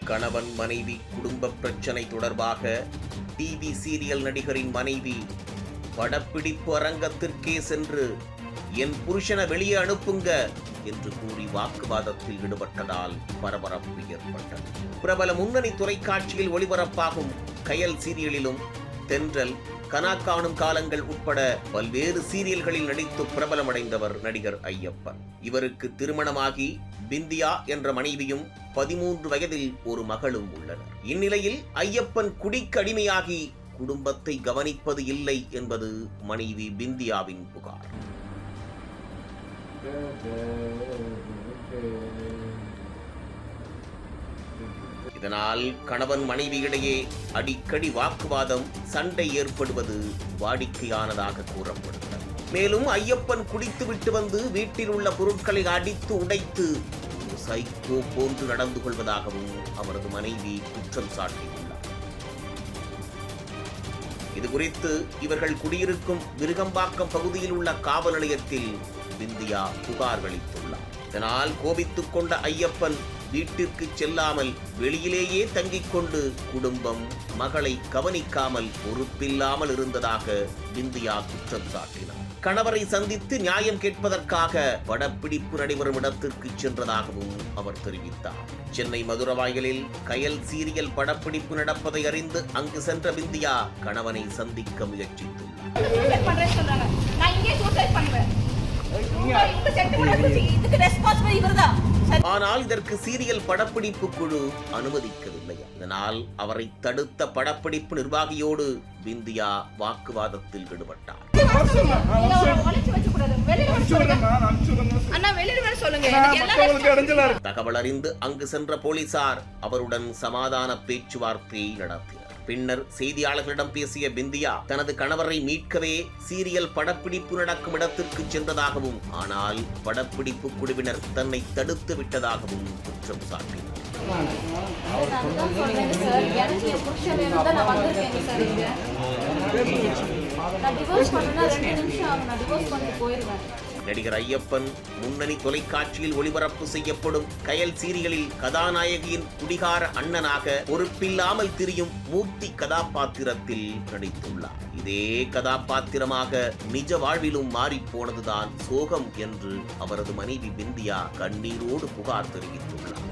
கணவன் மனைவி குடும்ப பிரச்சனை தொடர்பாக டிவி சீரியல் நடிகரின் மனைவி படப்பிடிப்பு அரங்கத்திற்கே சென்று என் புருஷனை வெளியே அனுப்புங்க என்று கூறி வாக்குவாதத்தில் ஈடுபட்டதால் பரபரப்பு ஏற்பட்டது. பிரபல முன்னணி தொலைக்காட்சியில் ஒளிபரப்பாகும் கயல் சீரியலிலும் தென்றல், கனா காணும் காலங்கள் உட்பட பல்வேறு சீரியல்களில் நடித்து பிரபலமடைந்தவர் நடிகர் ஐயப்பன். இவருக்கு திருமணமாகி பிந்தியா என்ற மனைவியும் 13 வயதில் ஒரு மகளும் உள்ளனர். இந்நிலையில் ஐயப்பன் குடிக்கு அடிமையாகி குடும்பத்தை கவனிப்பது இல்லை என்பது மனைவி பிந்தியாவின் புகார். இதனால் கணவன் மனைவியிடையே அடிக்கடி வாக்குவாதம், சண்டை ஏற்படுவது வாடிக்கையானதாக கூறப்படுகிறது. மேலும் ஐயப்பன் குடித்துவிட்டு வந்து வீட்டில் உள்ள பொருட்களை அடித்து உடைத்து ஒரு சைக்கோ போன்று நடந்து கொள்வதாகவும் அவரது மனைவி குற்றம் சாட்டியுள்ளார். இதுகுறித்து இவர்கள் குடியிருக்கும் விருகம்பாக்கம் பகுதியில் உள்ள காவல் நிலையத்தில் பிந்தியா புகார் அளித்துள்ளார். இதனால் கோபித்துக் கொண்ட ஐயப்பன் வீட்டிற்கு செல்லாமல் வெளியிலேயே தங்கிக் கொண்டு குடும்பம், மகளை கவனிக்காமல் பொறுப்பில்லாமல் இருந்ததாக பிந்தியா குற்றம் சாட்டினார். கணவரை சந்தித்து நியாயம் கேட்பதற்காக படப்பிடிப்பு நடைபெறும் இடத்திற்கு சென்றதாகவும் அவர் தெரிவித்தார். சென்னை மதுரவாயலில் கயல் சீரியல் படப்பிடிப்பு நடப்பதை அறிந்து அங்கு சென்ற பிந்தியா கணவனை சந்திக்க முயற்சித்துள்ளார். ஆனால் இதற்கு சீரியல் படப்பிடிப்பு குழு அனுமதிக்கவில்லை. இதனால் அவரை தடுத்த படப்பிடிப்பு நிர்வாகியோடு பிந்தியா வாக்குவாதத்தில் ஈடுபட்டார். தகவல் அறிந்து அங்கு சென்ற போலீசார் அவருடன் சமாதான பேச்சுவார்த்தையை நடத்தினர். பின்னர் செய்தியாளர்களிடம் பேசிய பிந்தியா தனது கணவரை மீட்கவே சீரியல் படப்பிடிப்பு நடக்கும் இடத்திற்கு சென்றதாகவும், ஆனால் படப்பிடிப்பு குழுவினர் தன்னை தடுத்து விட்டதாகவும் குற்றம் சாட்டினார். நடிகர் ஐயப்பன் முன்னணி தொலைக்காட்சியில் ஒளிபரப்பு செய்யப்படும் கயல் சீரியலில் கதாநாயகியின் குடிகார அண்ணனாக பொறுப்பில்லாமல் திரியும் மூர்த்தி கதாபாத்திரத்தில் நடித்துள்ளார். இதே கதாபாத்திரமாக நிஜ வாழ்விலும் மாறிப்போனதுதான் சோகம் என்று அவரது மனைவி பிந்தியா கண்ணீரோடு புகார் தெரிவித்துள்ளார்.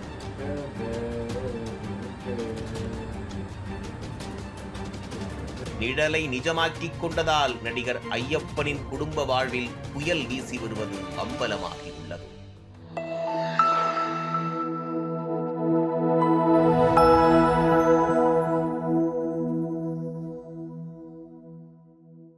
நிழலை நிஜமாக்கிக் கொண்டதால் நடிகர் ஐயப்பனின் குடும்ப வாழ்வில் புயல் வீசி வருவது அம்பலமாகி